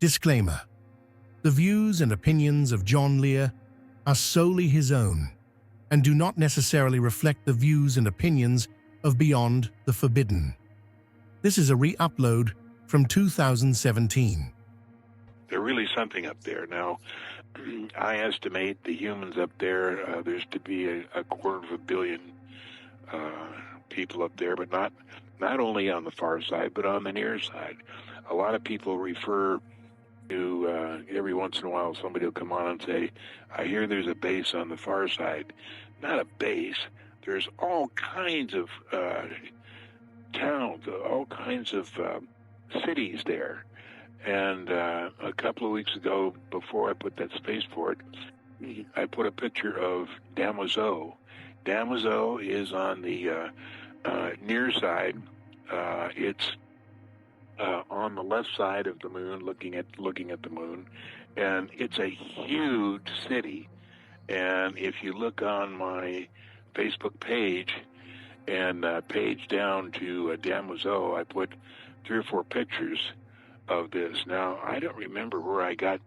Disclaimer: the views and opinions of John Lear are solely his own and do not necessarily reflect the views and opinions of Beyond the Forbidden. This is a re-upload from 2017. There's really something up there. Now, I estimate the humans up there, there's to be a quarter of a billion people up there, but not only on the far side, but on the near side. A lot of people refer to, every once in a while, somebody will come on and say, I hear there's a base on the far side. Not a base. There's all kinds of towns, all kinds of cities there. And a couple of weeks ago, before I put that spaceport, I put a picture of Damoiseau. Damoiseau is on the near side. It's on the left side of the moon, looking at the moon, and it's a huge city. And if you look on my Facebook page and page down to Damoiseau, I put 3 or 4 pictures of this. Now, I don't remember where I got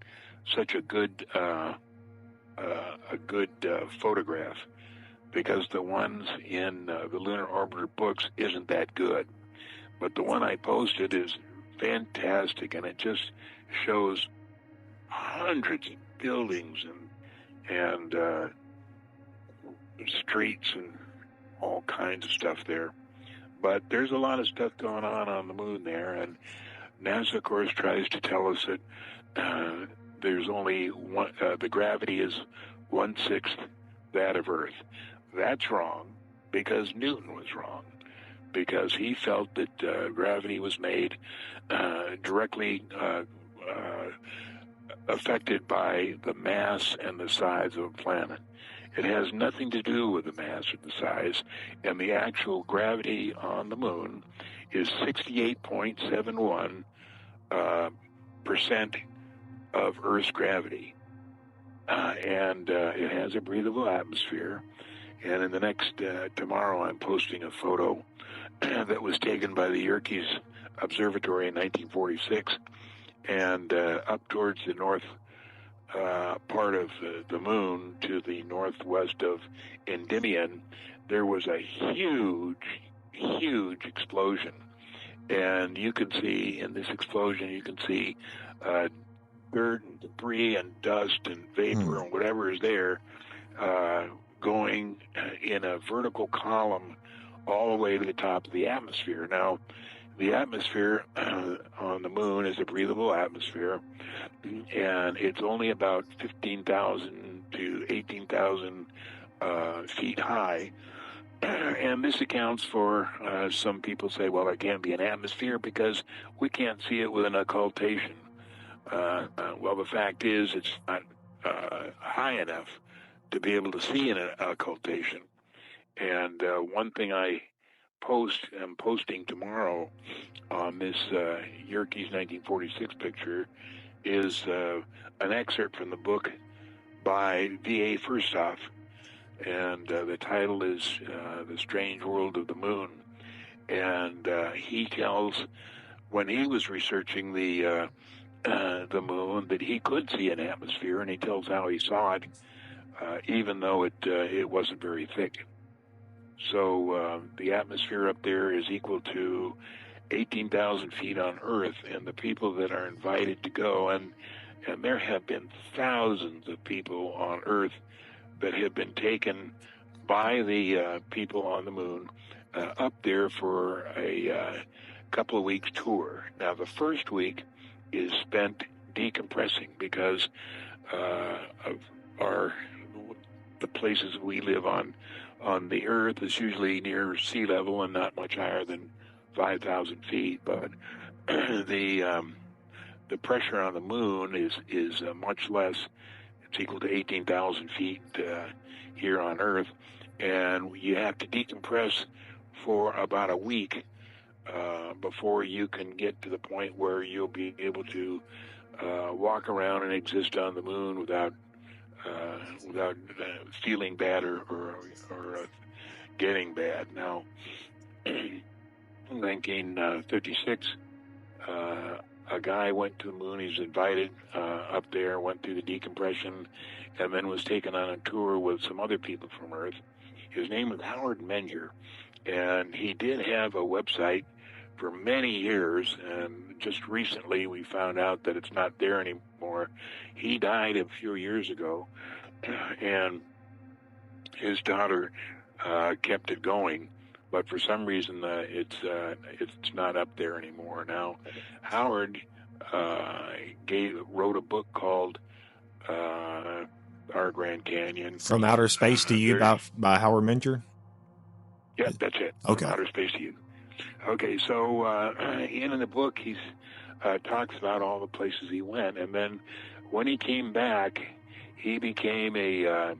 such a good photograph, because the ones in the Lunar Orbiter books isn't that good. But the one I posted is fantastic, and it just shows hundreds of buildings and streets and all kinds of stuff there. But there's a lot of stuff going on the moon there, and NASA, of course, tries to tell us that there's only one, the gravity is 1/6 that of Earth. That's wrong, because Newton was wrong, because he felt that gravity was made directly affected by the mass and the size of a planet. It has nothing to do with the mass or the size, and the actual gravity on the moon is 68.71% of Earth's gravity. And it has a breathable atmosphere. And in the next, tomorrow, I'm posting a photo that was taken by the Yerkes Observatory in 1946. And up towards the north part of the moon, to the northwest of Endymion, there was a huge explosion. And you can see, in this explosion, you can see dirt and debris and dust and vapor and whatever is there going in a vertical column all the way to the top of the atmosphere. Now, the atmosphere on the moon is a breathable atmosphere, and it's only about 15,000 to 18,000 feet high. And this accounts for, some people say, well, it can't be an atmosphere because we can't see it with an occultation. Well, the fact is it's not high enough to be able to see an occultation. And one thing I'm posting tomorrow on this Yerkes 1946 picture is an excerpt from the book by V.A. Firstoff, and the title is The Strange World of the Moon. And he tells, when he was researching the moon, that he could see an atmosphere, and he tells how he saw it, even though it wasn't very thick. So the atmosphere up there is equal to 18,000 feet on Earth, and the people that are invited to go, and there have been thousands of people on Earth that have been taken by the people on the moon up there for a couple of weeks tour. Now, the first week is spent decompressing, because of the places we live on the Earth is usually near sea level and not much higher than 5,000 feet. But the pressure on the moon is much less. It's equal to 18,000 feet here on Earth, and you have to decompress for about a week before you can get to the point where you'll be able to walk around and exist on the moon without feeling bad or getting bad. Now, in 1956, a guy went to the moon. He was invited up there, went through the decompression, and then was taken on a tour with some other people from Earth. His name was Howard Menger, and he did have a website for many years, and just recently we found out that it's not there anymore. He died a few years ago, and his daughter kept it going, but for some reason it's not up there anymore now. Howard wrote a book called Our Grand Canyon. From Outer Space to You by Howard Menger? Yeah, that's it. Okay. From Outer Space to You. Okay, so in the book he talks about all the places he went, and then when he came back, he became an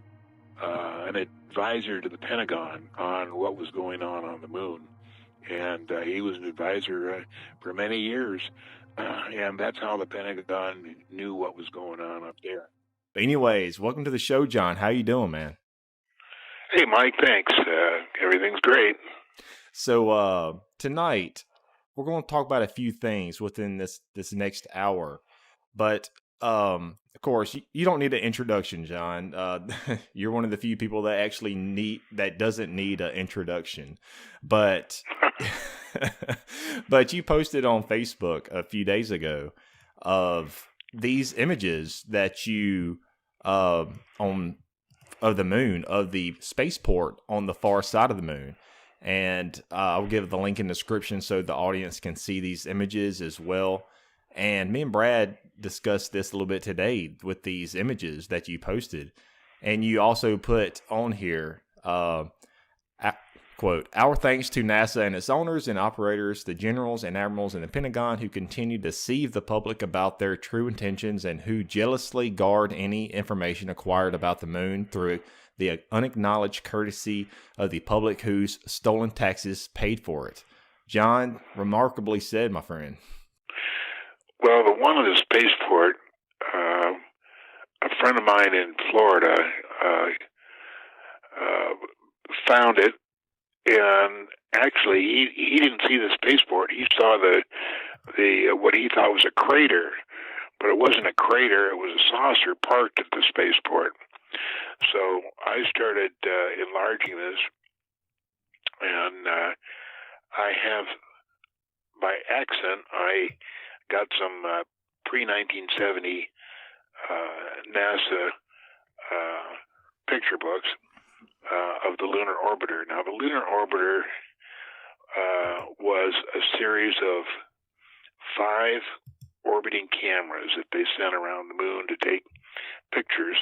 advisor to the Pentagon on what was going on the moon. And he was an advisor for many years, and that's how the Pentagon knew what was going on up there. Anyways, welcome to the show, John. How you doing, man? Hey, Mike, thanks. Everything's great. So tonight, we're going to talk about a few things within this next hour. But, of course, you don't need an introduction, John. You're one of the few people that doesn't need an introduction. But but you posted on Facebook a few days ago of these images that you of the moon, of the spaceport on the far side of the moon. And I'll give the link in the description so the audience can see these images as well. And me and Brad discussed this a little bit today with these images that you posted. And you also put on here, quote, "Our thanks to NASA and its owners and operators, the generals and admirals in the Pentagon who continue to deceive the public about their true intentions and who jealously guard any information acquired about the moon through the unacknowledged courtesy of the public whose stolen taxes paid for it." John, remarkably said, my friend. Well, the one at the spaceport, a friend of mine in Florida found it, and actually he didn't see the spaceport. He saw the what he thought was a crater, but it wasn't a crater. It was a saucer parked at the spaceport. So I started enlarging this, and I have, by accident, I got some pre-1970 NASA picture books of the Lunar Orbiter. Now, the Lunar Orbiter was a series of 5 orbiting cameras that they sent around the moon to take pictures,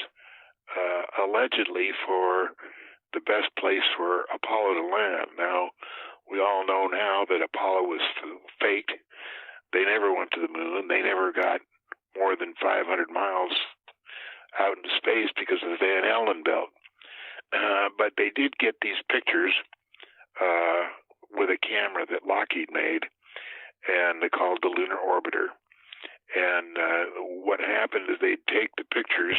allegedly for the best place for Apollo to land. Now, we all know now that Apollo was fake. They never went to the moon. They never got more than 500 miles out into space because of the Van Allen belt. But they did get these pictures with a camera that Lockheed made, and they called the Lunar Orbiter. And what happened is they'd take the pictures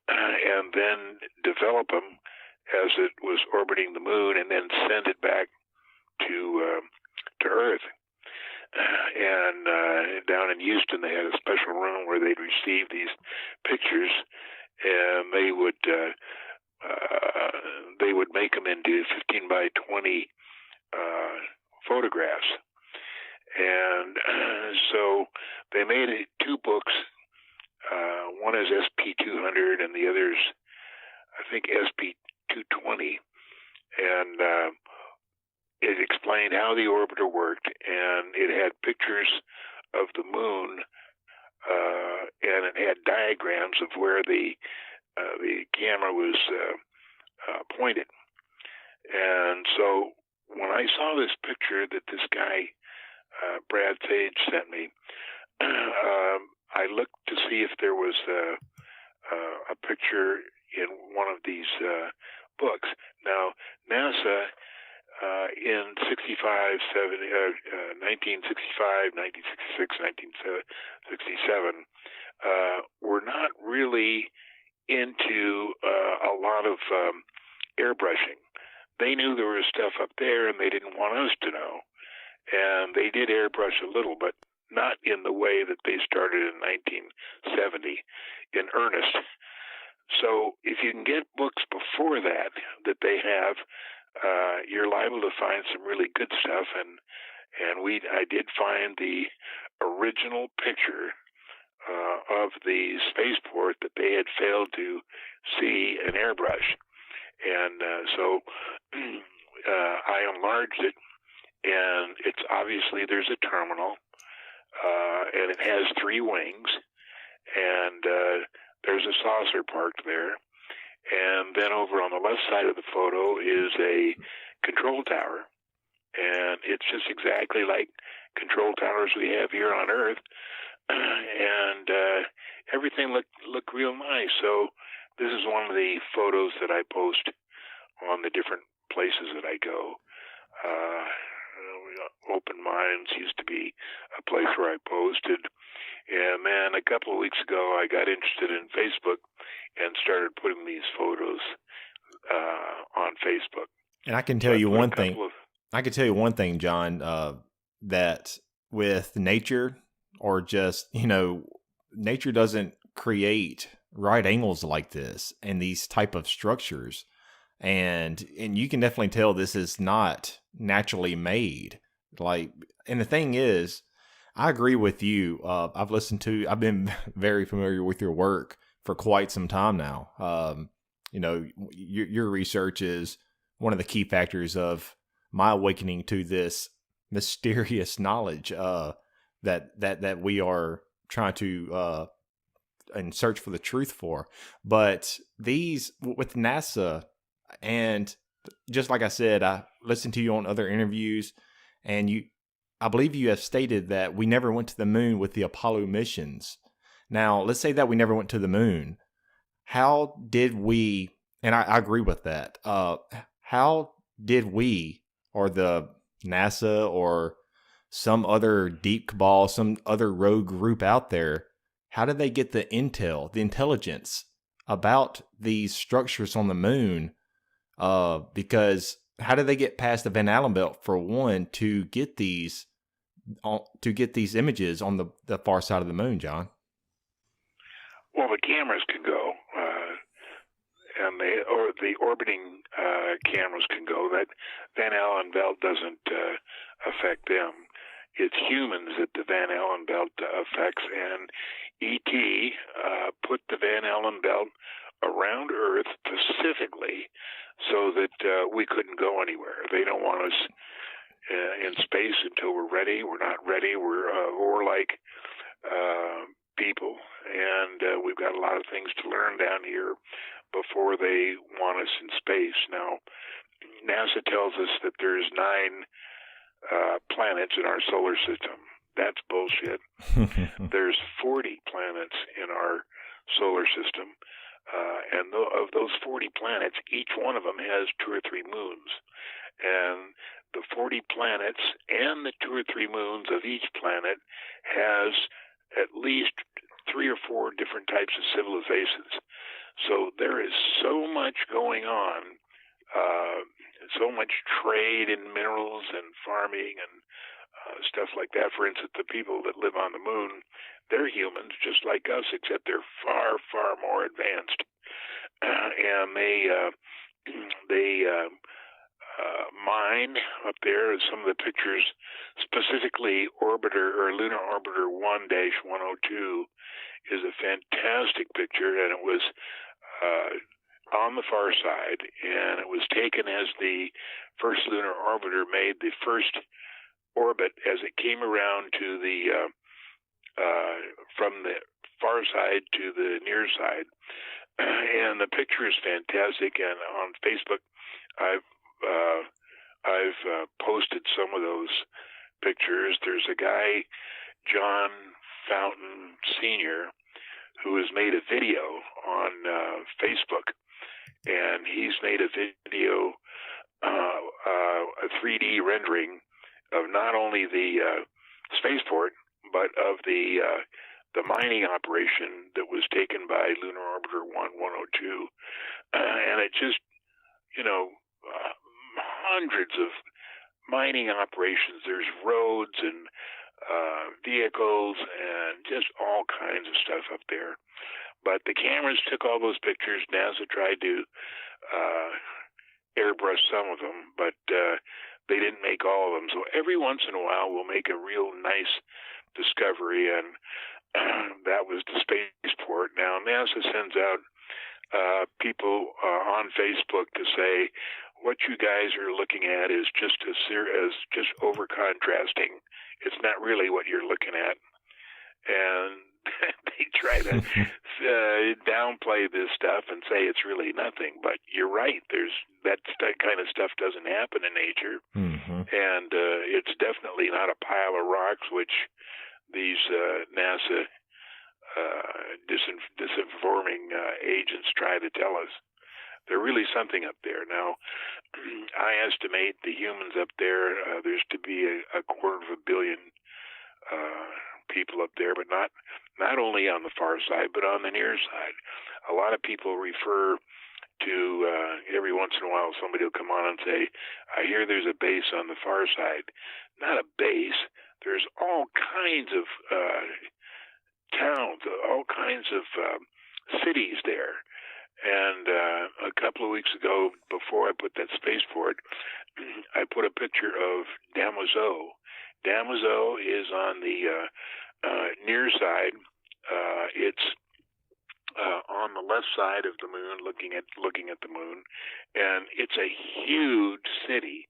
and then develop them as it was orbiting the moon, and then send it back to Earth. And down in Houston, they had a special room where they'd receive these pictures, and they would make them into 15 by 20 photographs. And so they made 2 books. One is SP200, and the other's, I think, SP220. And it explained how the orbiter worked, and it had pictures of the moon, and it had diagrams of where the camera was pointed. And so when I saw this picture that this guy, Brad Sage, sent me, I looked to see if there was a picture in one of these books. Now, NASA, in 1965, 1966, 1967, were not really into a lot of airbrushing. They knew there was stuff up there, and they didn't want us to know. And they did airbrush a little, but not in the way that they started in 1970 in earnest. So if you can get books before that they have, you're liable to find some really good stuff. And I did find the original picture of the spaceport that they had failed to see an airbrush. And so I enlarged it, and it's obviously there's a terminal, and it has 3 wings, and there's a saucer parked there. And then over on the left side of the photo is a control tower, and it's just exactly like control towers we have here on Earth, and everything looked real nice. So this is one of the photos that I post on the different places that I go. Open Minds used to be a place where I posted. And then a couple of weeks ago, I got interested in Facebook and started putting these photos on Facebook. And I can tell you one thing. I can tell you one thing, John, that with nature, or just, nature doesn't create right angles like this and these type of structures. And you can definitely tell this is not naturally made. And the thing is, I agree with you. I've been very familiar with your work for quite some time now. Your research is one of the key factors of my awakening to this mysterious knowledge that we are trying to and search for the truth for. But these with NASA, and just like I said, I listened to you on other interviews, and I believe you have stated that we never went to the moon with the Apollo missions. Now, let's say that we never went to the moon. How did we, and I agree with that, how did we, or the NASA, or some other deep cabal, some other rogue group out there, how did they get the intel, the intelligence about these structures on the moon? Because how did they get past the Van Allen belt, for one, to get these images on the far side of the moon, John? Well, the cameras can go, and the orbiting cameras can go. That Van Allen belt doesn't affect them. It's humans that the Van Allen belt affects, and ET put the Van Allen belt around Earth specifically so that we couldn't go anywhere. They don't want us in space until we're ready. We're not ready. We're like people, and we've got a lot of things to learn down here before they want us in space. Now, NASA tells us that there's 9 planets in our solar system. That's bullshit. There's 40 planets in our solar system. And of those 40 planets, each one of them has 2 or 3 moons. And the 40 planets and the 2 or 3 moons of each planet has at least 3 or 4 different types of civilizations. So there is so much going on, so much trade in minerals and farming and stuff like that. For instance, the people that live on the moon, they're humans just like us, except they're far, far more advanced. And they mine up there. Some of the pictures, specifically Lunar Orbiter 1-102, is a fantastic picture, and it was on the far side, and it was taken as the first lunar orbiter made the first orbit as it came around to the from the far side to the near side. And the picture is fantastic, and on Facebook I've posted some of those pictures. There's a guy, John Fountain Sr., who has made a video on Facebook, and he's made a video, a 3D rendering of not only the spaceport, but of the mining operation that was taken by Lunar Orbiter 1-102. And it just, hundreds of mining operations. There's roads and vehicles, and just all kinds of stuff up there. But the cameras took all those pictures. NASA tried to airbrush some of them, but they didn't make all of them. So every once in a while, we'll make a real nice discovery, and that was the Spaceport. Now, NASA sends out people on Facebook to say, what you guys are looking at is just just over contrasting. It's not really what you're looking at, and they try to downplay this stuff and say it's really nothing. But you're right. There's that kind of stuff doesn't happen in nature, and it's definitely not a pile of rocks, which these NASA disinforming agents try to tell us. There's really something up there. Now, I estimate the humans up there, there's to be a 250 million people up there, but not only on the far side, but on the near side. A lot of people refer to, every once in a while, somebody will come on and say, I hear there's a base on the far side. Not a base. There's all kinds of towns, all kinds of cities there. And a couple of weeks ago, before I put that spaceport, I put a picture of Damoiseau. Damoiseau is on the near side. It's on the left side of the moon, looking at the moon, and it's a huge city.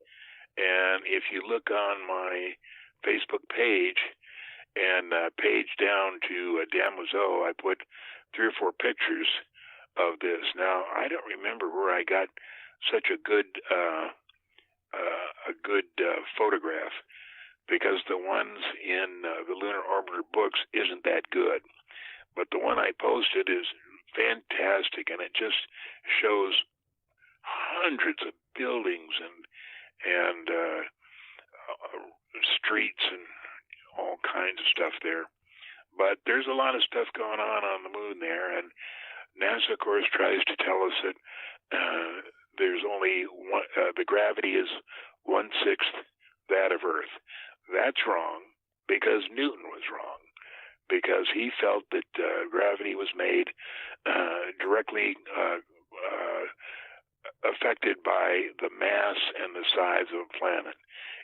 And if you look on my Facebook page and page down to Damoiseau, I put 3 or 4 pictures of this. Now, I don't remember where I got such a good photograph, because the ones in the Lunar Orbiter books isn't that good. But the one I posted is fantastic, and it just shows hundreds of buildings and streets and all kinds of stuff there. But there's a lot of stuff going on the moon there, and NASA, of course, tries to tell us that there's only one, the gravity is 1/6 that of Earth. That's wrong, because Newton was wrong, because he felt that gravity was made directly affected by the mass and the size of a planet.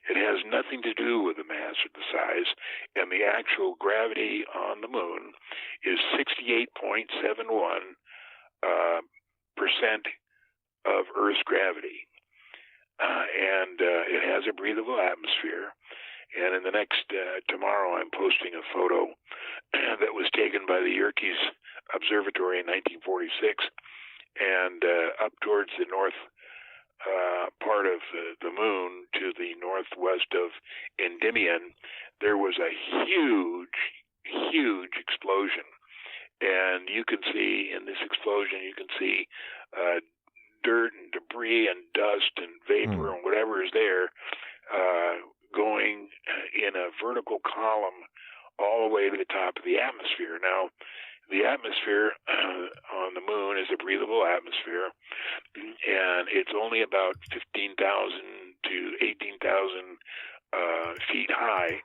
It has nothing to do with the mass or the size, and the actual gravity on the moon is 68.71% of Earth's gravity. And it has a breathable atmosphere. And in the next, tomorrow, I'm posting a photo that was taken by the Yerkes Observatory in 1946. And up towards the north part of the moon, to the northwest of Endymion, there was a huge explosion. And you can see in this explosion, you can see dirt and debris and dust and vapor and whatever is there going in a vertical column all the way to the top of the atmosphere. Now, the atmosphere on the moon is a breathable atmosphere, and it's only about 15,000 to 18,000 feet high.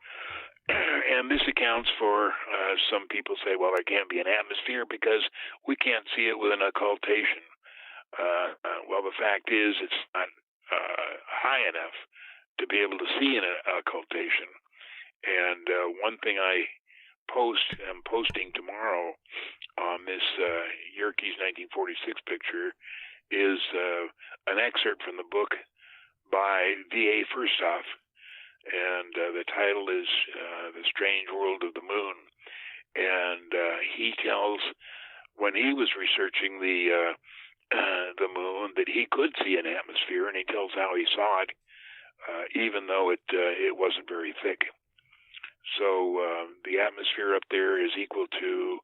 And this accounts for, some people say, well, there can't be an atmosphere because we can't see it with an occultation. Well, the fact is it's not high enough to be able to see an occultation. And one thing I'm posting tomorrow on this Yerkes 1946 picture is an excerpt from the book by V.A. Firstoff, and the title is The Strange World of the Moon. And he tells, when he was researching the moon, that he could see an atmosphere, and he tells how he saw it, even though it wasn't very thick. So the atmosphere up there is equal to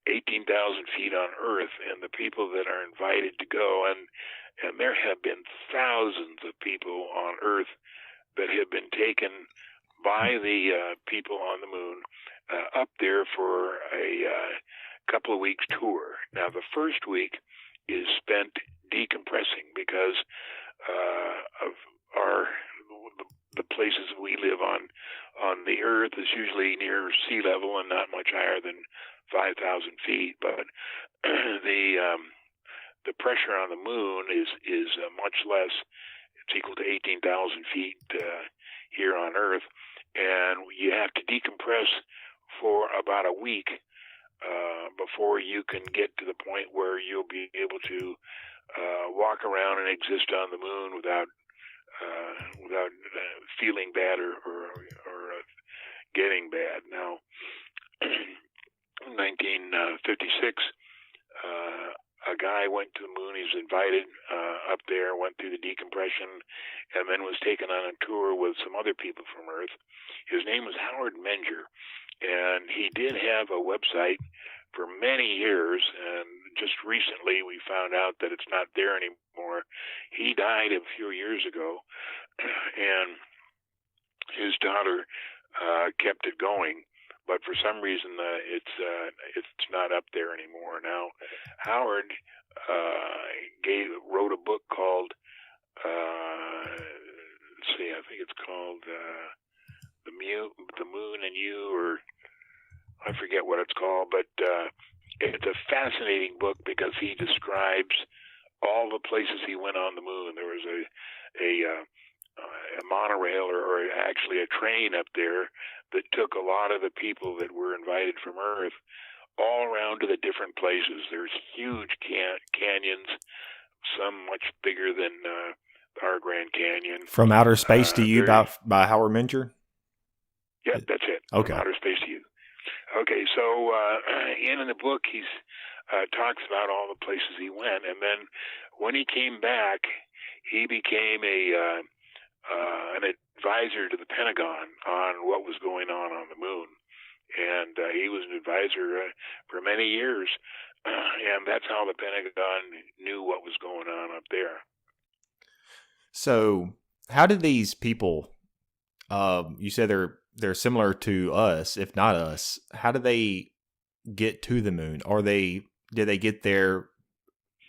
18,000 feet on Earth, and the people that are invited to go, and there have been thousands of people on Earth that have been taken by the people on the moon up there for a couple of weeks tour. Now, the first week is spent decompressing because of the places we live on the Earth is usually near sea level and not much higher than 5,000 feet, but the pressure on the moon is much less. It's equal to 18,000 feet here on Earth, and you have to decompress for about a week before you can get to the point where you'll be able to walk around and exist on the moon without feeling bad or getting bad. Now, in 1956, a guy went to the moon. He was invited up there, went through the decompression, and then was taken on a tour with some other people from Earth. His name was Howard Menger, and he did have a website for many years, and just recently we found out that it's not there anymore. He died a few years ago, and his daughter kept it going, but for some reason it's not up there anymore. Now, Howard wrote a book called let's see, I think it's called The Moon and You, or I forget what it's called, but it's a fascinating book because he describes all the places he went on the moon. There was a monorail or actually a train up there that took a lot of the people that were invited from Earth all around to the different places. There's huge canyons, some much bigger than our Grand Canyon. From Outer Space to You by Howard Menger? Yeah, that's it. Okay. From Outer Space to You. Okay, so in the book, he talks about all the places he went, and then when he came back, he became an advisor to the Pentagon on what was going on the moon, and he was an advisor for many years, and that's how the Pentagon knew what was going on up there. So, how did these people? You said they're similar to us, if not us. How did they get to the moon? Did they get there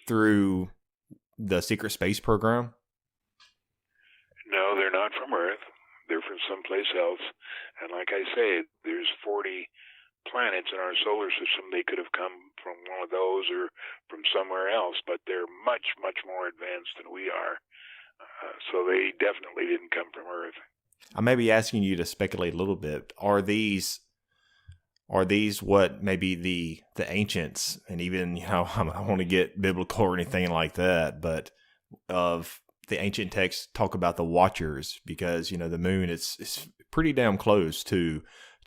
through the secret space program? No, they're not from Earth. They're from someplace else. And like I say, there's 40 planets in our solar system. They could have come from one of those or from somewhere else, but they're much, much more advanced than we are. So they definitely didn't come from Earth. I may be asking you to speculate a little bit. Are these what maybe the ancients, and even, I don't want to get biblical or anything like that, but of the ancient texts talk about the Watchers, because the moon is pretty damn close to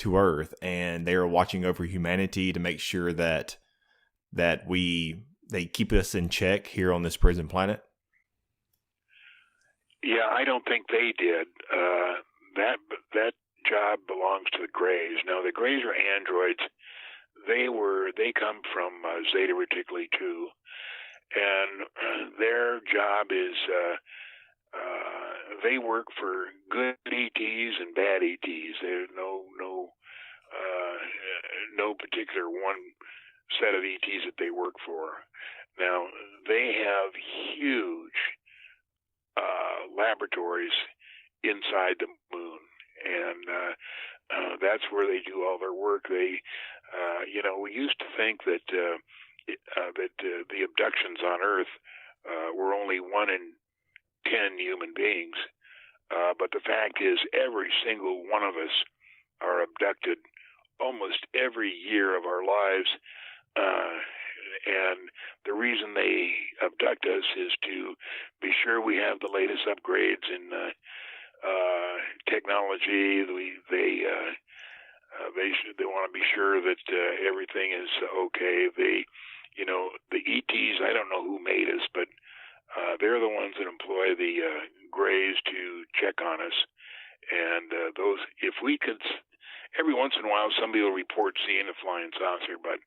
Earth, and they are watching over humanity to make sure that they keep us in check here on this prison planet? Yeah, I don't think they did. That job belongs to the Greys. Now, the Greys are androids. They come from Zeta Reticuli 2, and their job is they work for good ETs and bad ETs. There's no particular one set of ETs that they work for. Now, they have huge laboratories inside the moon, and that's where they do all their work. They, we used to think that the abductions on Earth were only 1 in 10 human beings, but the fact is, every single one of us are abducted almost every year of our lives. And the reason they abduct us is to be sure we have the latest upgrades in technology. They want to be sure that everything is okay. The ETs, I don't know who made us, but they're the ones that employ the Greys to check on us. And if we could, every once in a while, somebody will report seeing a flying saucer, but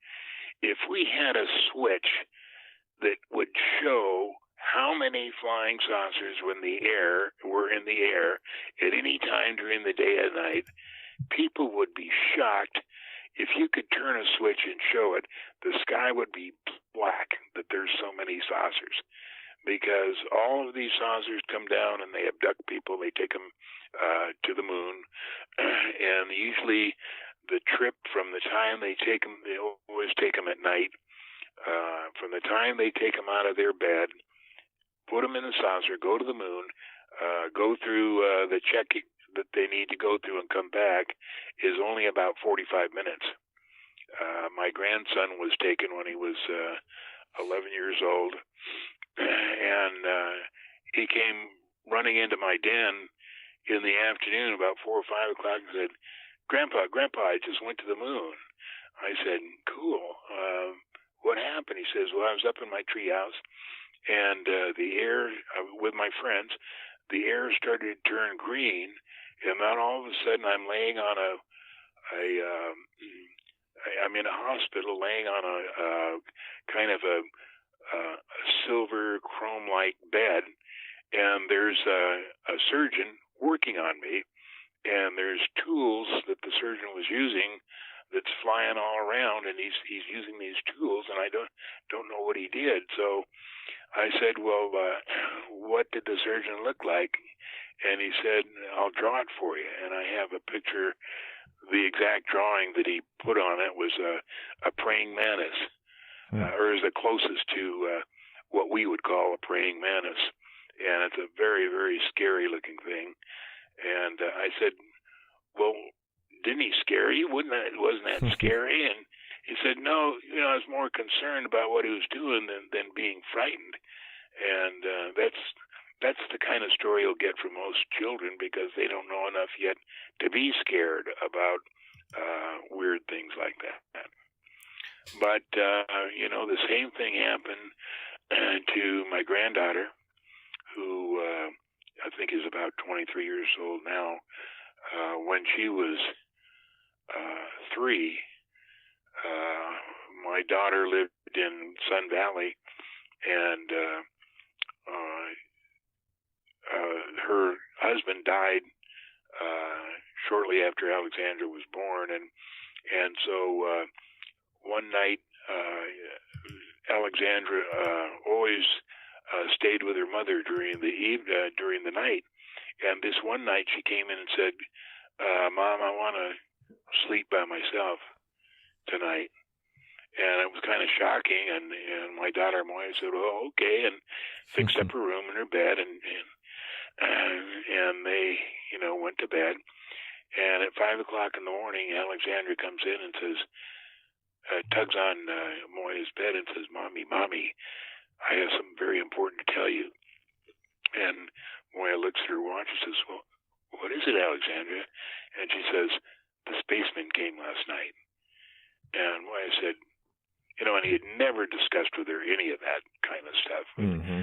if we had a switch that would show how many flying saucers were in the air at any time during the day and night, people would be shocked. If you could turn a switch and show it, the sky would be black that there's so many saucers. because all of these saucers come down and they abduct people. They take them to the moon, and usually the trip from the time they take them, they always take them at night. From the time they take them out of their bed, put them in the saucer, go to the moon, go through the check that they need to go through and come back, is only about 45 minutes. My grandson was taken when he was 11 years old, and he came running into my den in the afternoon about 4 or 5 o'clock and said, Grandpa, I just went to the moon. I said, cool. What happened? He says, well, I was up in my treehouse, and the air, with my friends, the air started to turn green, and then all of a sudden I'm laying on I'm in a hospital laying on a kind of a silver chrome-like bed, and there's a surgeon working on me, and there's tools that the surgeon was using that's flying all around, and he's using these tools, and I don't know what he did. So I said, well, what did the surgeon look like? And he said, I'll draw it for you. And I have a picture. The exact drawing that he put on it was a praying mantis, or is the closest to what we would call a praying mantis. And it's a very, very scary looking thing. And I said, well, didn't he scare you? Wasn't that scary? And he said, no, I was more concerned about what he was doing than being frightened. And that's the kind of story you'll get from most children, because they don't know enough yet to be scared about weird things like that. But, the same thing happened to my granddaughter, who I think is about 23 years old now. When she was 3, my daughter lived in Sun Valley, and her husband died shortly after Alexandra was born, and so one night Alexandra always stayed with her mother during the night, and this one night she came in and said, Mom, I want to sleep by myself tonight. And it was kind of shocking, and my daughter Moya said, "Oh, okay," and fixed up her room and her bed, and they, went to bed. And at 5 o'clock in the morning, Alexandra comes in and says, tugs on Moya's bed and says, "Mommy, I have something very important to tell you." And Moya looks at her watch and says, "Well, what is it, Alexandra?" And she says, "The spaceman came last night." And Moya said, and he had never discussed with her any of that kind of stuff. Mm-hmm.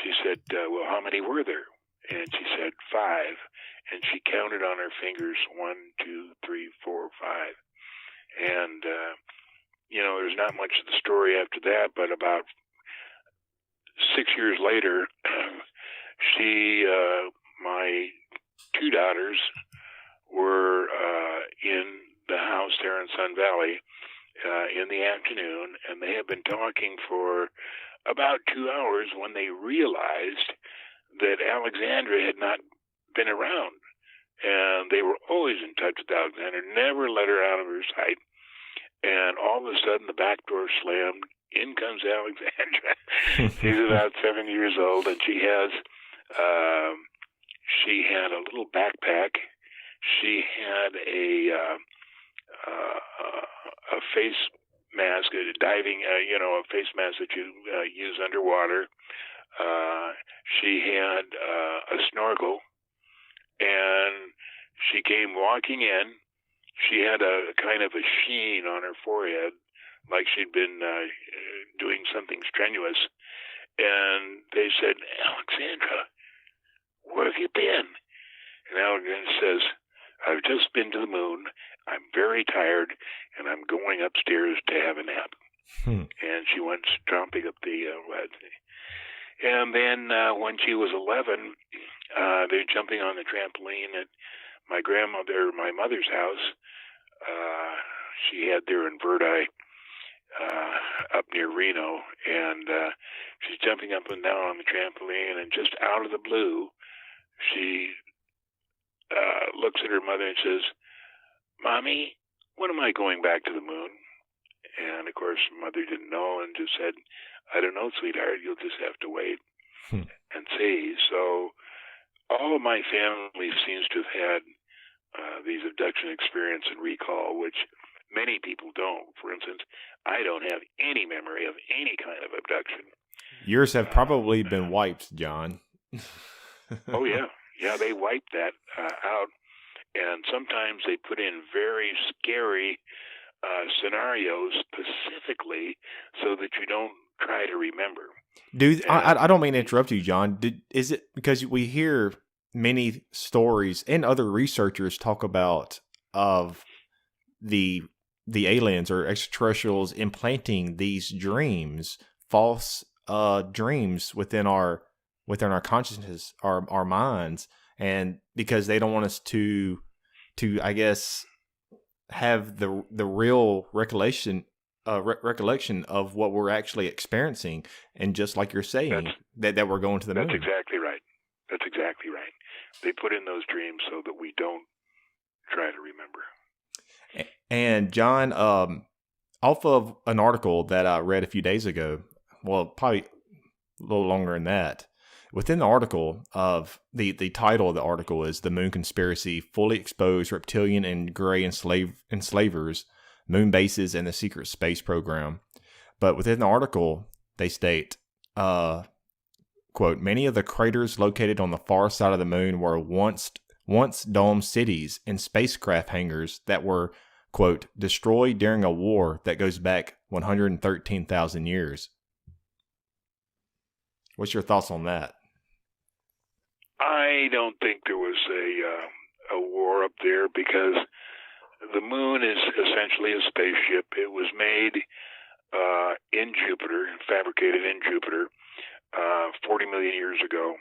She said, well, how many were there? And she said 5. And she counted on her fingers, 1, 2, 3, 4, 5. And, there's not much of the story after that, but about 6 years later, my 2 daughters were in the house there in Sun Valley in the afternoon, and they had been talking for about 2 hours when they realized that Alexandra had not been around. And they were always in touch with Alexandra, never let her out of her sight. And all of a sudden, the back door slammed. In comes Alexandra. She's about 7 years old, and she had a little backpack. She had a face mask, a diving, a face mask that you use underwater. She had a snorkel, and she came walking in. She had a kind of a sheen on her forehead, like she'd been doing something strenuous. And they said, "Alexandra, where have you been?" And Alexandra says, "I've just been to the moon. I'm very tired, and I'm going upstairs to have a nap." And she went stomping up the ladder. And then when she was 11, they're jumping on the trampoline at my mother's house. She had their inverti up near Reno, and she's jumping up and down on the trampoline, and just out of the blue, she looks at her mother and says, "Mommy, when am I going back to the moon?" And of course, mother didn't know and just said, "I don't know, sweetheart. You'll just have to wait and see." So all of my family seems to have had these abduction experience and recall, which many people don't. For instance, I don't have any memory of any kind of abduction. Yours have probably been wiped, John. Oh, yeah. Yeah, they wipe that out. And sometimes they put in very scary scenarios specifically so that you don't try to remember. Dude, I don't mean to interrupt you, John. Is it because we hear many stories and other researchers talk about of the aliens or extraterrestrials implanting these dreams, false dreams within our consciousness, our minds, and because they don't want us to I guess have the real recollection of what we're actually experiencing, and just like you're saying, that we're going to the moon. That's exactly right. That's exactly right. They put in those dreams so that we don't try to remember. And John, off of an article that I read a few days ago, well, probably a little longer than that, within the article of the title of the article is "The Moon Conspiracy: Fully Exposed Reptilian and Gray Enslavers, Moon Bases, and the Secret Space Program." But within the article, they state, quote, "Many of the craters located on the far side of the moon were once domed cities and spacecraft hangars that were, quote, destroyed during a war that goes back 113,000 years. What's your thoughts on that? I don't think there was a war up there, because the moon is essentially a spaceship. It was made in Jupiter, fabricated in Jupiter, 40 million years ago,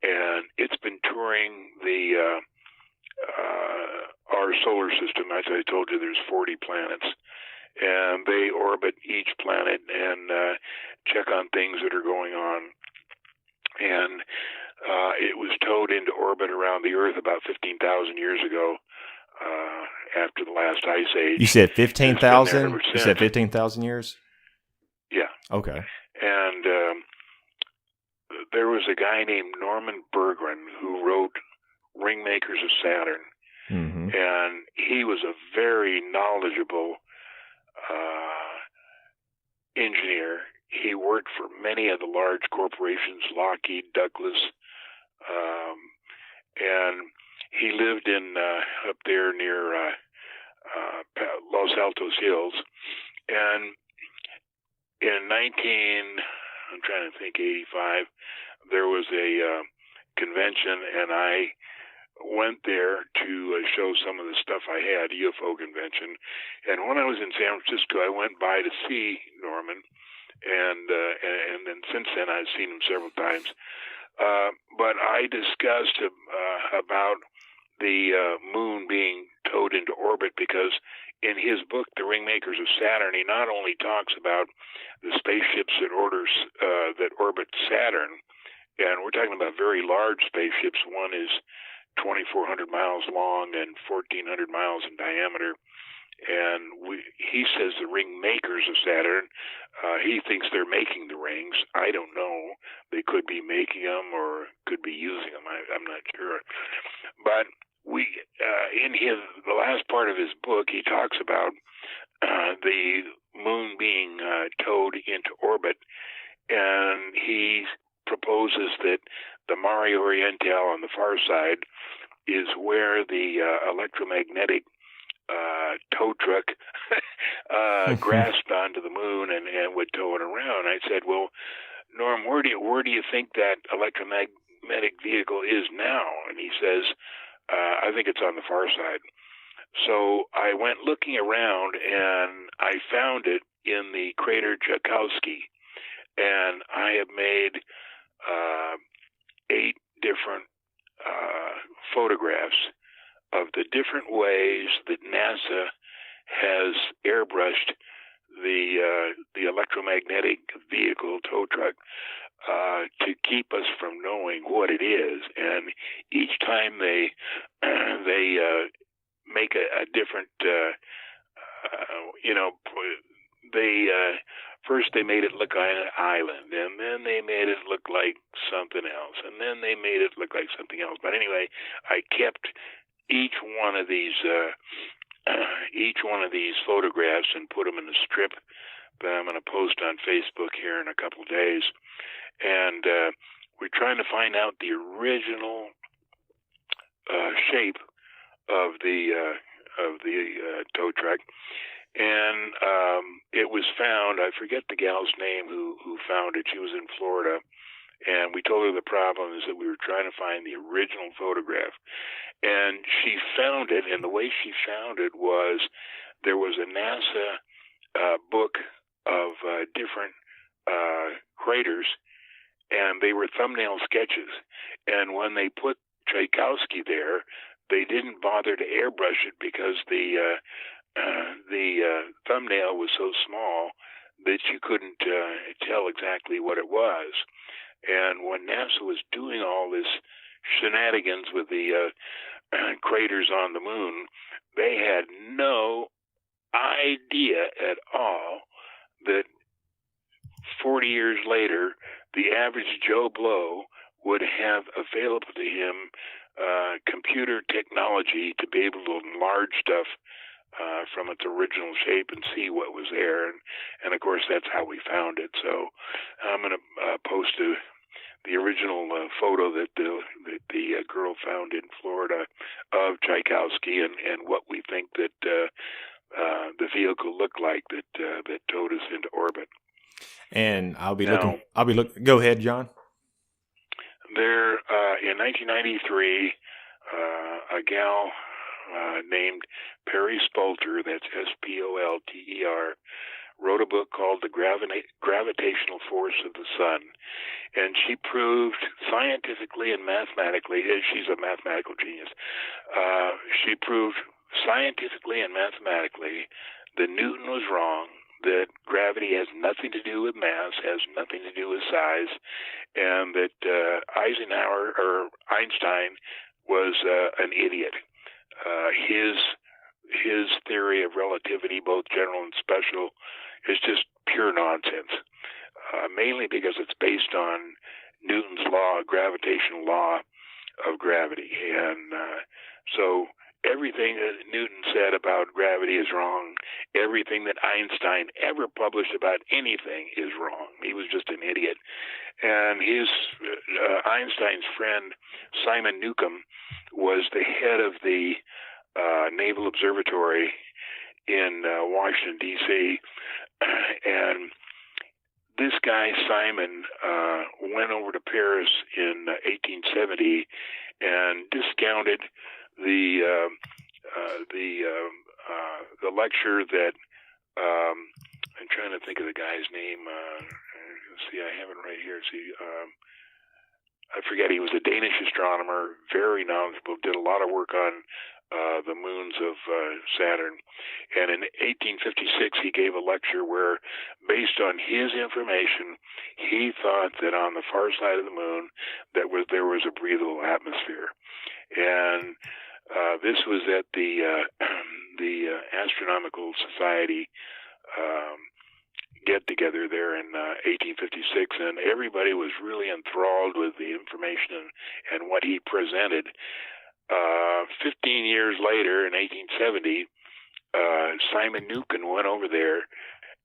and it's been touring our solar system. As I told you, there's 40 planets, and they orbit each planet and check on things that are going on. And it was towed into orbit around the Earth about 15,000 years ago, after the last ice age. You said 15,000? You said 15,000 years? Yeah. Okay. And there was a guy named Norman Berggren who wrote Ringmakers of Saturn. Mm-hmm. And he was a very knowledgeable engineer. He worked for many of the large corporations, Lockheed, Douglas, and he lived in up there near Los Altos Hills. And in 85, there was a convention, and I went there to show some of the stuff I had, UFO convention. And when I was in San Francisco, I went by to see Norman, and then since then I've seen him several times. But I discussed about the moon being towed into orbit, because in his book, The Ringmakers of Saturn, he not only talks about the spaceships that orbit Saturn, and we're talking about very large spaceships. One is 2,400 miles long and 1,400 miles in diameter. And he says the ring makers of Saturn, he thinks they're making the rings. I don't know. They could be making them or could be using them. I'm not sure. But in the last part of his book, he talks about the moon being towed into orbit, and he proposes that the Mare Orientale on the far side is where the electromagnetic tow truck grasped onto the moon and would tow it around. I said, "Well, Norm, where do you think that electromagnetic vehicle is now?" And he says, "I think it's on the far side." So I went looking around, and I found it in the crater Joukowsky, and I have made 8 different photographs of the different ways that NASA has airbrushed the electromagnetic vehicle tow truck to keep us from knowing what it is. And each time they make a different, they first they made it look like an island, and then they made it look like something else, and then they made it look like something else. But anyway, I kept each one of these photographs and put them in a strip that I'm going to post on Facebook here in a couple of days. And we're trying to find out the original shape of the tow truck. And it was found, I forget the gal's name who found it. She was in Florida. And we told her the problem is that we were trying to find the original photograph. And she found it, and the way she found it was there was a NASA book of different craters, and they were thumbnail sketches. And when they put Tchaikovsky there, they didn't bother to airbrush it because the thumbnail was so small that you couldn't tell exactly what it was. And when NASA was doing all this shenanigans with the craters on the moon, they had no idea at all that 40 years later, the average Joe Blow would have available to him computer technology to be able to enlarge stuff from its original shape and see what was there. And of course, that's how we found it. So I'm going to post the original photo that the girl found in Florida of Tchaikovsky and what we think that the vehicle looked like that towed us into orbit. And I'll be looking. Go ahead, John. There, in 1993, a gal named Perry Spolter, that's Spolter, wrote a book called The Gravitational Force of the Sun. And she proved scientifically and mathematically, she's a mathematical genius, she proved scientifically and mathematically that Newton was wrong, that gravity has nothing to do with mass, has nothing to do with size, and that Einstein was an idiot. His theory of relativity, both general and special, is just pure nonsense, mainly because it's based on Newton's gravitational law of gravity. And so everything that Newton said about gravity is wrong. Everything that Einstein ever published about anything is wrong. He was just an idiot. And Einstein's friend, Simon Newcomb, was the head of the Naval Observatory in Washington, D.C., and this guy, Simon, went over to Paris in 1870 and discounted the lecture that I'm trying to think of the guy's name. See, I have it right here. See, I forget. He was a Danish astronomer, very knowledgeable, did a lot of work on the moons of Saturn. And in 1856, he gave a lecture where, based on his information, he thought that on the far side of the moon there was a breathable atmosphere. And this was at the Astronomical Society get-together there in 1856, and everybody was really enthralled with the information and what he presented. 15 years later, in 1870, Simon Newcomb went over there,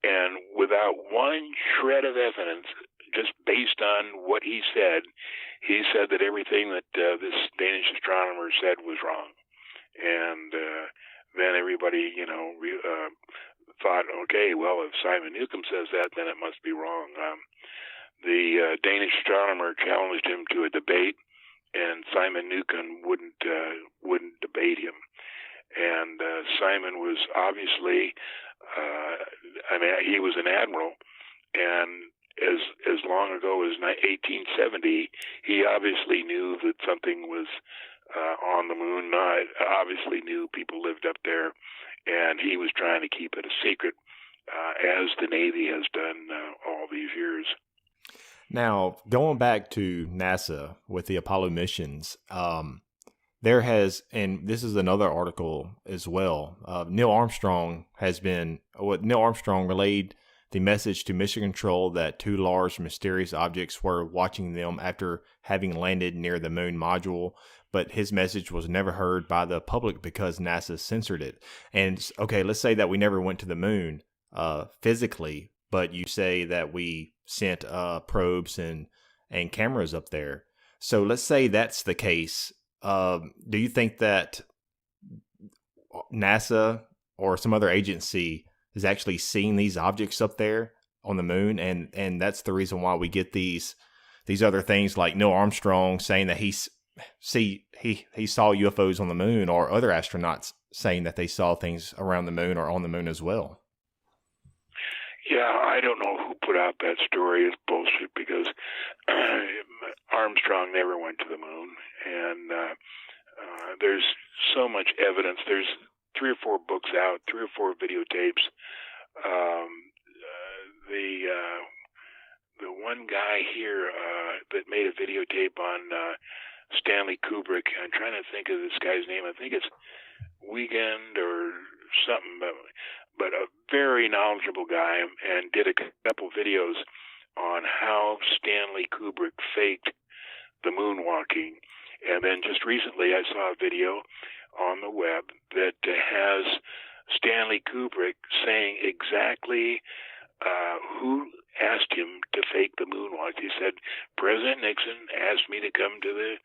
and without one shred of evidence, just based on what he said that everything that this Danish astronomer said was wrong. And then everybody, thought, okay, well, if Simon Newcomb says that, then it must be wrong. The Danish astronomer challenged him to a debate, and Simon Newcomb wouldn't debate him. And Simon was obviously, he was an admiral, and as long ago as 1870, he obviously knew that something was on the moon. Obviously knew people lived up there, and he was trying to keep it a secret as the Navy has done all these years. Now, going back to NASA with the Apollo missions, there has, and this is another article as well. Neil Armstrong relayed the message to Mission Control that two large mysterious objects were watching them after having landed near the moon module, but his message was never heard by the public because NASA censored it. And okay, let's say that we never went to the moon physically, but you say that we sent probes and cameras up there. So let's say that's the case. Do you think that NASA or some other agency is actually seeing these objects up there on the moon, and that's the reason why we get these other things like Neil Armstrong saying that he saw UFOs on the moon, or other astronauts saying that they saw things around the moon or on the moon as well? Yeah, I don't know who put out that story. It's bullshit because Armstrong never went to the moon, and there's so much evidence. There's 3 or 4 books out, 3 or 4 videotapes. The one guy here that made a videotape on Stanley Kubrick. I'm trying to think of this guy's name. I think it's Weekend or something, but a very knowledgeable guy, and did a couple videos on how Stanley Kubrick faked the moonwalking. And then just recently I saw a video on the web that has Stanley Kubrick saying exactly who asked him to fake the moonwalk. He said, President Nixon asked me to come to the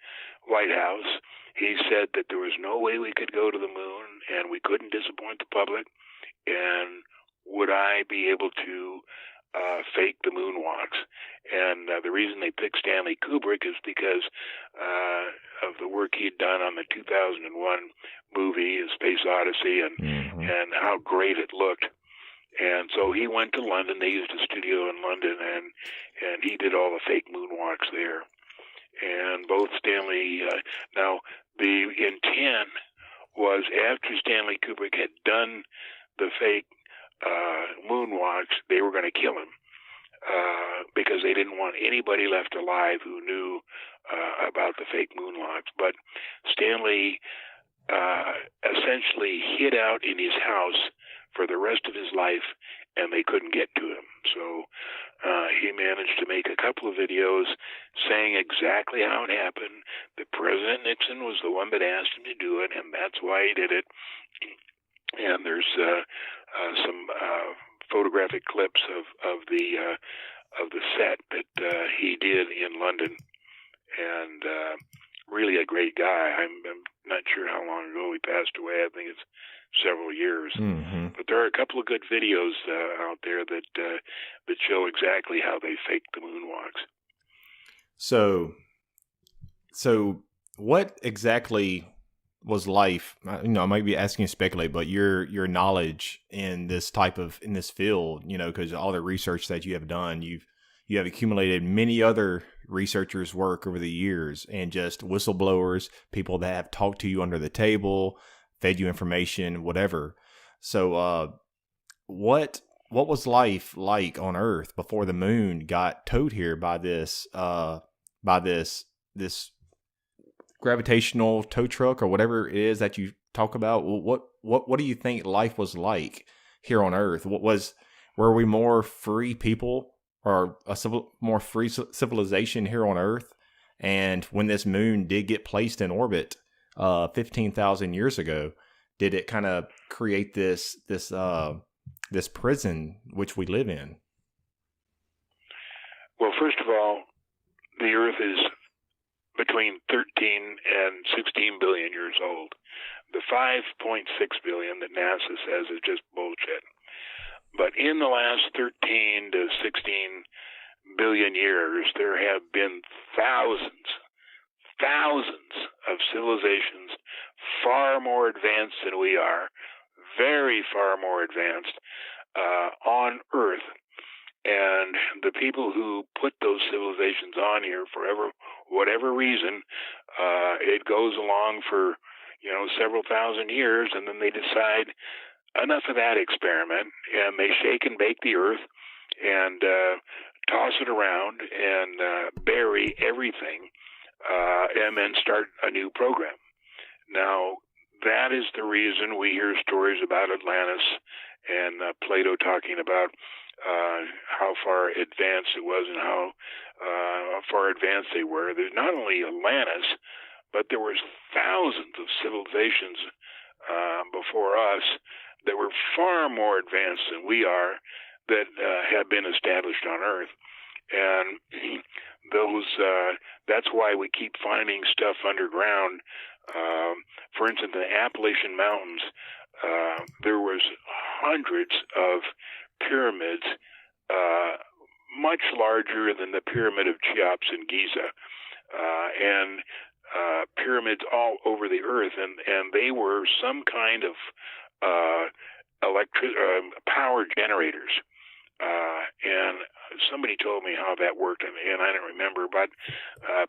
White House. He said that there was no way we could go to the moon and we couldn't disappoint the public. And would I be able to fake the moonwalks? And the reason they picked Stanley Kubrick is because of the work he'd done on the 2001 movie, Space Odyssey, and how great it looked. And so he went to London. They used a studio in London, and he did all the fake moonwalks there. And both Stanley, now the intent was after Stanley Kubrick had done the fake moonwalks, they were going to kill him because they didn't want anybody left alive who knew about the fake moonwalks. But Stanley essentially hid out in his house for the rest of his life, and they couldn't get to him. So he managed to make a couple of videos saying exactly how it happened, that President Nixon was the one that asked him to do it, and that's why he did it. And there's some photographic clips of the set that he did in London, and really a great guy. I'm not sure how long ago he passed away. I think it's several years. But there are a couple of good videos out there that show exactly how they faked the moonwalks. So what exactly was life? I might be asking you to speculate, but your knowledge in this field, because all the research that you have done, you have accumulated many other researchers' work over the years, and just whistleblowers, people that have talked to you under the table, fed you information, whatever. So, what was life on Earth before the moon got towed here by this gravitational tow truck or whatever it is that you talk about? What do you think life was like here on Earth? Were we more free people, or more free civilization here on Earth? And when this moon did get placed in orbit 15,000 years ago, did it kind of create this prison which we live in? Well, first of all, the Earth is between 13 and 16 billion years old. The 5.6 billion that NASA says is just bullshit. But in the last 13 to 16 billion years, there have been thousands of civilizations far more advanced than we are, very far more advanced on Earth. And the people who put those civilizations on here for whatever reason, it goes along for several thousand years, and then they decide enough of that experiment, and they shake and bake the Earth and toss it around and bury everything, and then start a new program. Now, that is the reason we hear stories about Atlantis and Plato talking about how far advanced it was and how far advanced they were. There's not only Atlantis, but there was thousands of civilizations before us that were far more advanced than we are that have been established on Earth. And those that's why we keep finding stuff underground. For instance, in the Appalachian Mountains, there was hundreds of pyramids, much larger than the Pyramid of Cheops in Giza, and pyramids all over the Earth, and they were some kind of power generators. And somebody told me how that worked, and I don't remember, but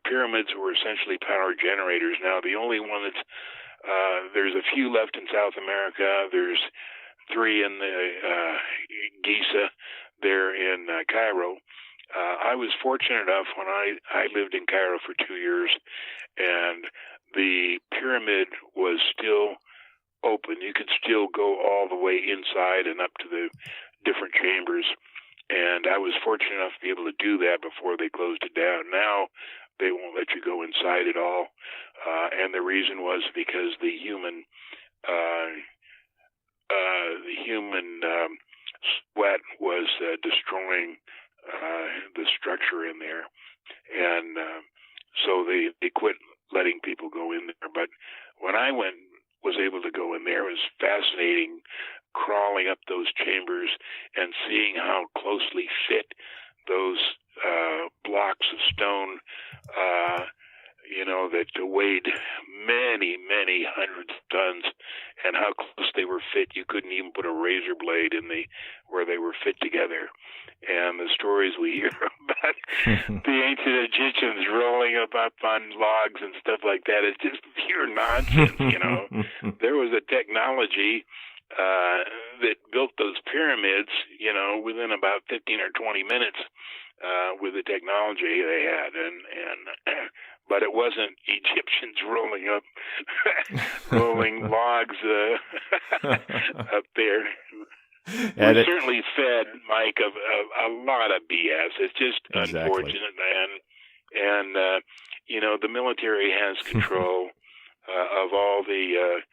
pyramids were essentially power generators. Now, the only one that's, there's a few left in South America. There's 3 in the Giza there in Cairo. I was fortunate enough when I lived in Cairo for 2 years, and the pyramid was still open. You could still go all the way inside and up to the different chambers, and I was fortunate enough to be able to do that before they closed it down. Now they won't let you go inside at all, and the reason was because the human sweat was destroying the structure in there, and so they quit letting people go in there. But when I was able to go in there, it was fascinating, crawling up those chambers and seeing how closely fit those blocks of stone, that weighed many, many hundreds of tons, and how close they were fit. You couldn't even put a razor blade in where they were fit together. And the stories we hear about the ancient Egyptians rolling up on logs and stuff like that is just pure nonsense. There was a technology that built those pyramids, within about 15 or 20 minutes with the technology they had, and but it wasn't Egyptians rolling logs up there. We certainly fed Mike of a lot of BS. It's just unfortunate, and the military has control of all the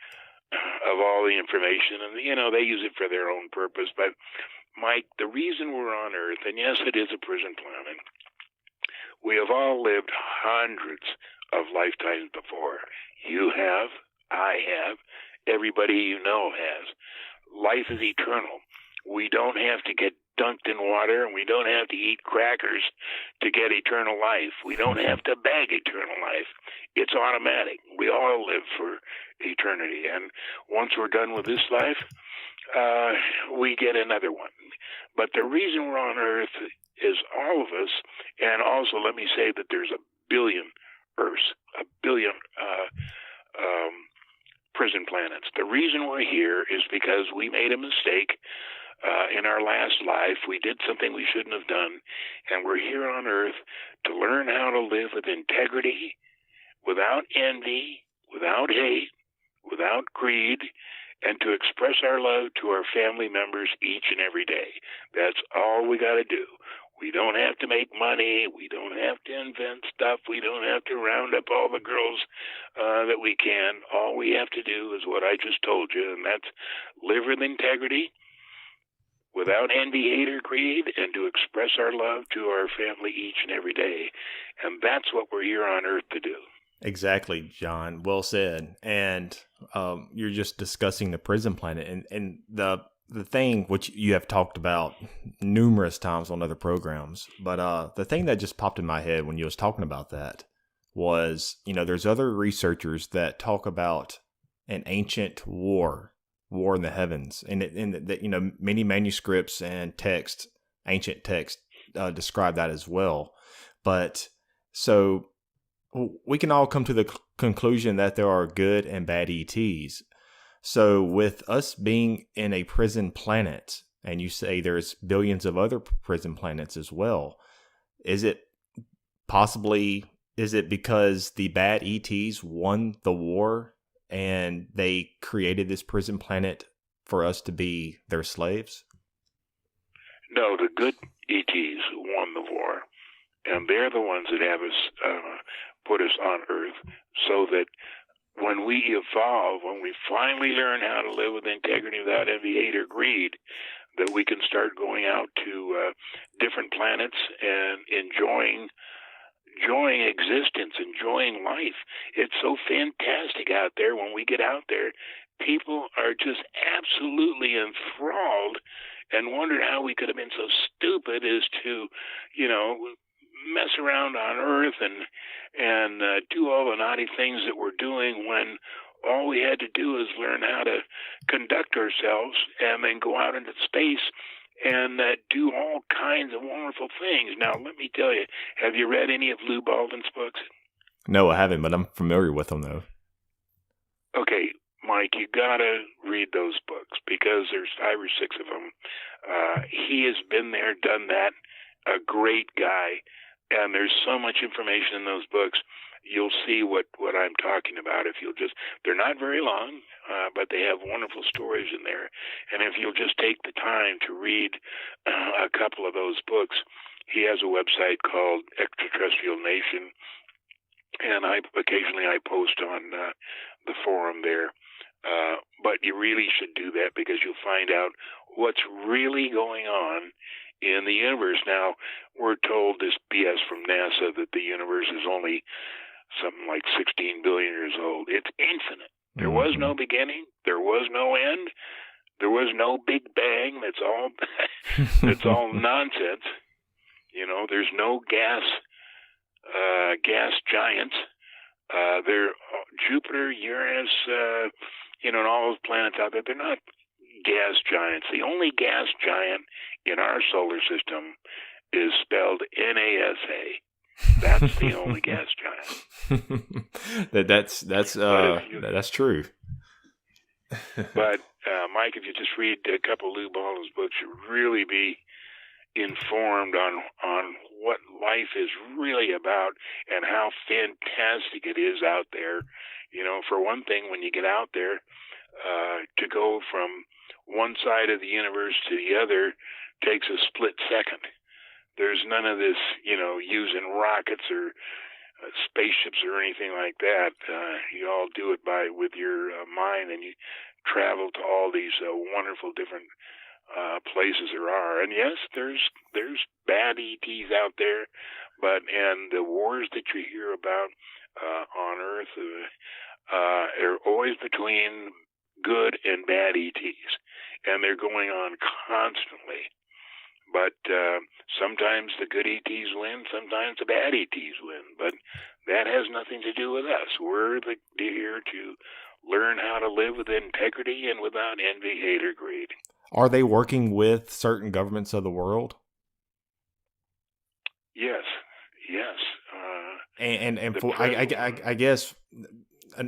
information, and they use it for their own purpose. But Mike, the reason we're on Earth, and yes, it is a prison planet, we have all lived hundreds of lifetimes before. You have, I have, everybody you know has. Life is eternal. We don't have to get dunked in water, and we don't have to eat crackers to get eternal life. We don't have to beg eternal life. It's automatic. We all live for eternity. And once we're done with this life, we get another one. But the reason we're on Earth is all of us, and also let me say that there's 1 billion Earths, 1 billion prison planets. The reason we're here is because we made a mistake in our last life. We did something we shouldn't have done, and we're here on Earth to learn how to live with integrity, without envy, without hate, without greed, and to express our love to our family members each and every day. That's all we got to do. We don't have to make money. We don't have to invent stuff. We don't have to round up all the girls that we can. All we have to do is what I just told you, and that's live with integrity, without envy, hate, or greed, and to express our love to our family each and every day. And that's what we're here on Earth to do. Exactly, John. Well said. And you're just discussing the prison planet, and the thing which you have talked about numerous times on other programs, but the thing that just popped in my head when you was talking about that was, there's other researchers that talk about an ancient war in the heavens, and that many manuscripts and ancient texts describe that as well. But so we can all come to the conclusion that there are good and bad ETs. So with us being in a prison planet, and you say there's billions of other prison planets as well, is it because the bad ETs won the war and they created this prison planet for us to be their slaves? No, the good ETs won the war, and they're the ones that have us put us on Earth, so that when we evolve, when we finally learn how to live with integrity without envy, hate, or greed, that we can start going out to different planets and enjoying existence, enjoying life. It's so fantastic out there. When we get out there, people are just absolutely enthralled and wondered how we could have been so stupid as to, mess around on Earth and do all the naughty things that we're doing, when all we had to do is learn how to conduct ourselves and then go out into space and do all kinds of wonderful things. Now, let me tell you, have you read any of Lou Baldwin's books? No, I haven't, but I'm familiar with them, though. Okay, Mike, you gotta read those books, because there's 5 or 6 of them. He has been there, done that, a great guy, and there's so much information in those books. You'll see what I'm talking about if you'll just, they're not very long, but they have wonderful stories in there. And if you'll just take the time to read a couple of those books, he has a website called Extraterrestrial Nation, and occasionally I post on the forum there. But you really should do that, because you'll find out what's really going on in the universe. Now, we're told this BS from NASA that the universe is only something like 16 billion years old. It's infinite. There was no beginning. There was no end. There was no Big Bang. That's all nonsense. There's no gas giants. Jupiter, Uranus, and all those planets out there, they're not gas giants. The only gas giant in our solar system is spelled NASA. That's the only gas giant. That's true. But Mike, if you just read a couple of Lou Baldwin's books, you'll really be informed on what life is really about and how fantastic it is out there. For one thing, when you get out there, to go from one side of the universe to the other takes a split second. There's none of this, using rockets or spaceships or anything like that. You all do it with your mind, and you travel to all these wonderful different places there are. And yes, there's bad ETs out there, and the wars that you hear about on Earth are always between good and bad ETs, and they're going on constantly. But sometimes the good ETs win, sometimes the bad ETs win. But that has nothing to do with us. We're here to learn how to live with integrity and without envy, hate, or greed. Are they working with certain governments of the world? Yes. I guess a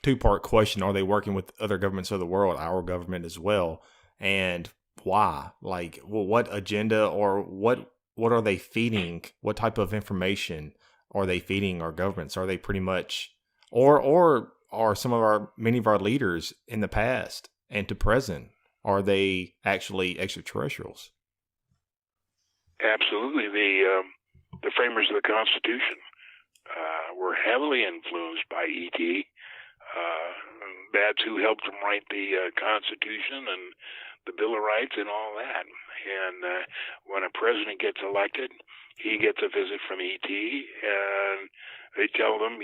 two-part question: are they working with other governments of the world, our government as well, and why? Like, what agenda or what are they feeding? What type of information are they feeding our governments? Are they pretty much, or are many of our leaders in the past and to present, are they actually extraterrestrials? Absolutely. The framers of the Constitution were heavily influenced by ET. That's who helped them write the Constitution and the Bill of Rights and all that. And when a president gets elected, he gets a visit from ET, and they tell them,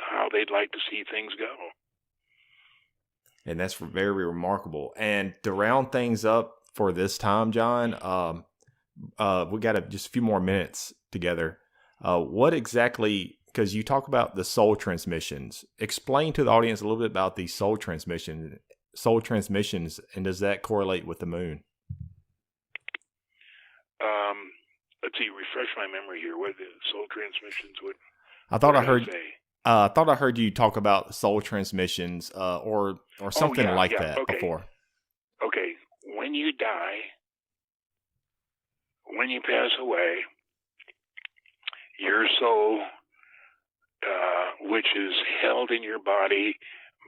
how they'd like to see things go. And that's very remarkable. And to round things up for this time, John, we got just a few more minutes together. What exactly, because you talk about the soul transmissions, explain to the audience a little bit about the soul transmissions, and does that correlate with the moon? Let's see, refresh my memory here. What the soul transmissions would? I thought I heard. I thought I heard you talk about soul transmissions, or something like that Okay. before. Okay. When you die, when you pass away, your soul, which is held in your body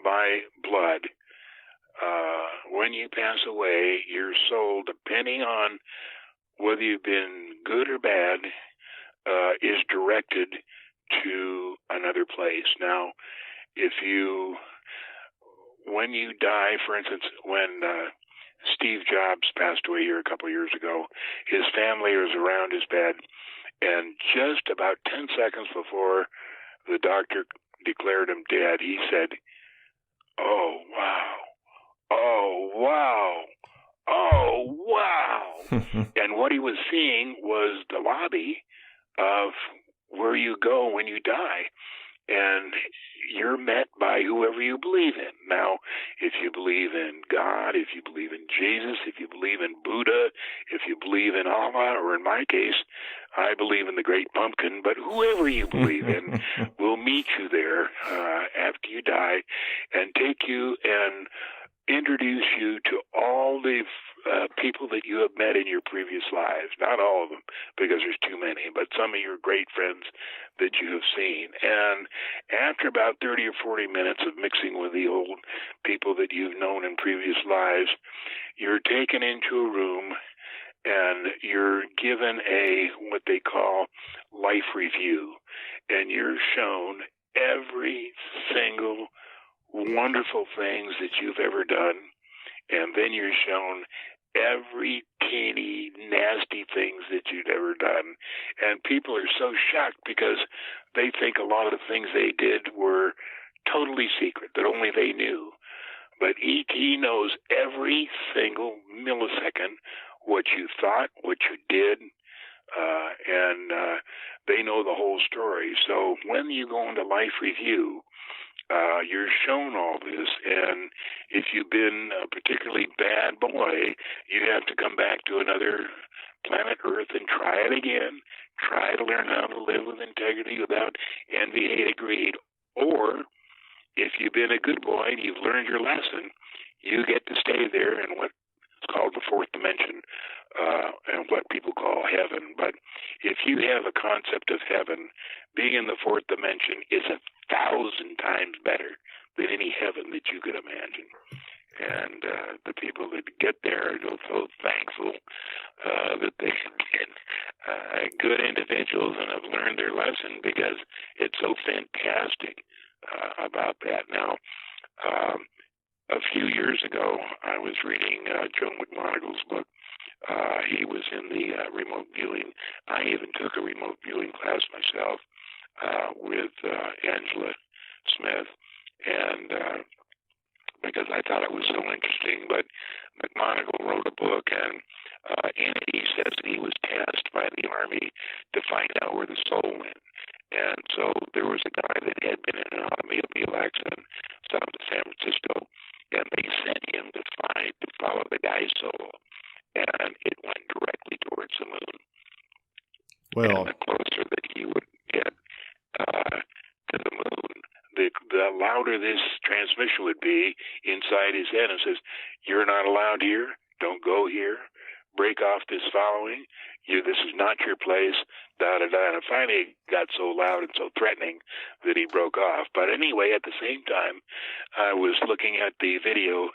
by blood, when you pass away, your soul, depending on whether you've been good or bad, is directed to another place. Now, when you die, for instance, when Steve Jobs passed away here a couple of years ago, his family was around his bed, and just about 10 seconds before the doctor declared him dead, he said, "Oh, wow. Oh, wow. Oh, wow." And what he was seeing was the lobby of where you go when you die. And you're met by whoever you believe in. Now, if you believe in God, if you believe in Jesus, if you believe in Buddha, if you believe in Allah, or in my case, I believe in the Great Pumpkin, but whoever you believe in will meet you there after you die and take you and introduce you to all the people that you have met in your previous lives. Not all of them, because there's too many, but some of your great friends that you have seen. And after about 30 or 40 minutes of mixing with the old people that you've known in previous lives, you're taken into a room and you're given what they call life review, and you're shown every single wonderful things that you've ever done, and then you're shown every teeny nasty things that you've ever done. And people are so shocked because they think a lot of the things they did were totally secret, that only they knew. But E.T. knows every single millisecond what you thought, what you did, and they know the whole story. So when you go into life review, you're shown all this, and if you've been a particularly bad boy, you have to come back to another planet Earth and try it again. Try to learn how to live with integrity without envy, hate, or greed. Or, if you've been a good boy and you've learned your lesson, you get to stay there in what's called the fourth dimension, and what people call heaven. But if you have a concept of heaven, being in the fourth dimension is 1,000 times better than any heaven that you could imagine. And the people that get there are so thankful that they have been good individuals and have learned their lesson, because it's so fantastic about that. Now, a few years ago, I was reading Joe McMonagle's book. He was in the remote viewing. I even took a remote viewing class myself with Angela Smith, and because I thought it was so interesting. But McMonagle wrote a book, and in it he says that he was tasked by the Army to find out where the soul went. And so there was a guy that had been in an automobile accident south of San Francisco, and they sent him to follow the guy's soul, and it went directly towards the moon. Well, and the closer that he would get to the moon, the louder this transmission would be inside his head, and says, "You're not allowed here. Don't go here. Break off this following. This is not your place." Da da da. And finally, it got so loud and so threatening that he broke off. But anyway, at the same time, I was looking at the video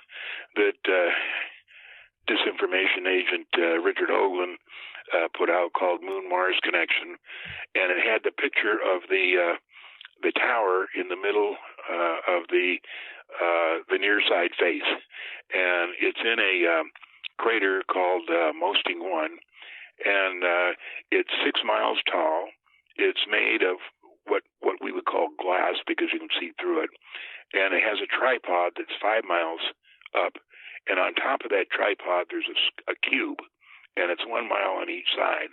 that disinformation agent Richard Hoagland put out, called Moon-Mars Connection, and it had the picture of the tower in the middle of the near side face, and it's in a crater called Mosting 1, and it's 6 miles tall. It's made of what we would call glass, because you can see through it, and it has a tripod that's 5 miles up, and on top of that tripod there's a cube, and it's 1 mile on each side.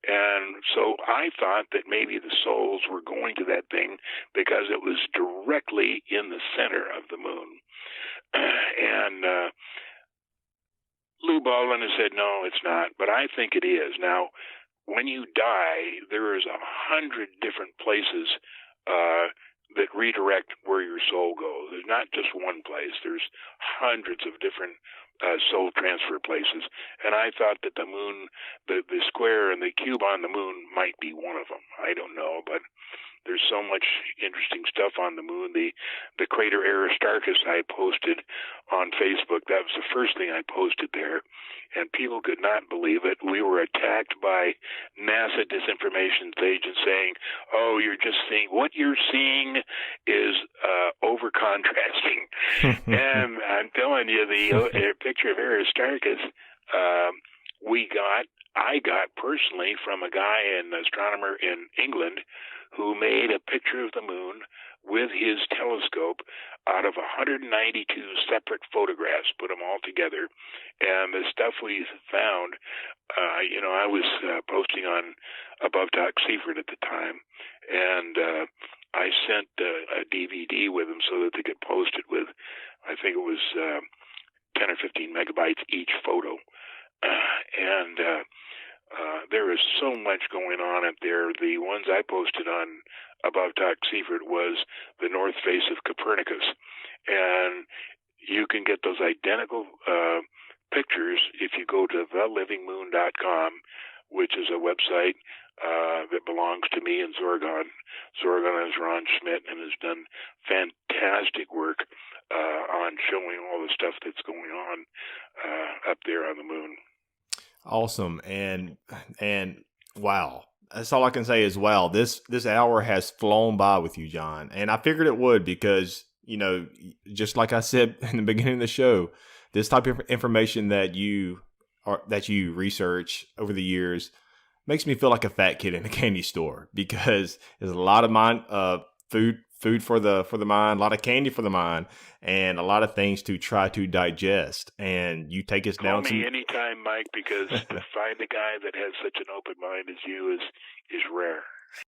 And so I thought that maybe the souls were going to that thing because it was directly in the center of the moon. And Lou Baldwin has said, no, it's not, but I think it is. Now, when you die, there is 100 different places that redirect where your soul goes. There's not just one place. There's hundreds of different soul transfer places. And I thought that the moon, the square and the cube on the moon might be one of them. I don't know, but there's so much interesting stuff on the moon. The crater Aristarchus I posted on Facebook. That was the first thing I posted there, and people could not believe it. We were attacked by NASA disinformation agents saying, "Oh, you're just seeing what you're seeing is over contrasting." And I'm telling you, the picture of Aristarchus I got personally from a guy, an astronomer in England, who made a picture of the moon with his telescope out of 192 separate photographs, put them all together. And the stuff we found, I was posting on Above Talk Secret at the time, and I sent a DVD with them so that they could post it with, I think it was 10 or 15 megabytes each photo. There is so much going on up there. The ones I posted on Above Talk Secret was the north face of Copernicus. And you can get those identical pictures if you go to thelivingmoon.com, which is a website that belongs to me and Zorgon. Zorgon is Ron Schmidt and has done fantastic work on showing all the stuff that's going on up there on the moon. Awesome. And wow. That's all I can say is wow. This hour has flown by with you, John. And I figured it would because, just like I said in the beginning of the show, this type of information that you research over the years makes me feel like a fat kid in a candy store because there's a lot of food for the mind, a lot of candy for the mind, and a lot of things to try to digest. And you take us down. Call me anytime, Mike, because to find a guy that has such an open mind as you is rare.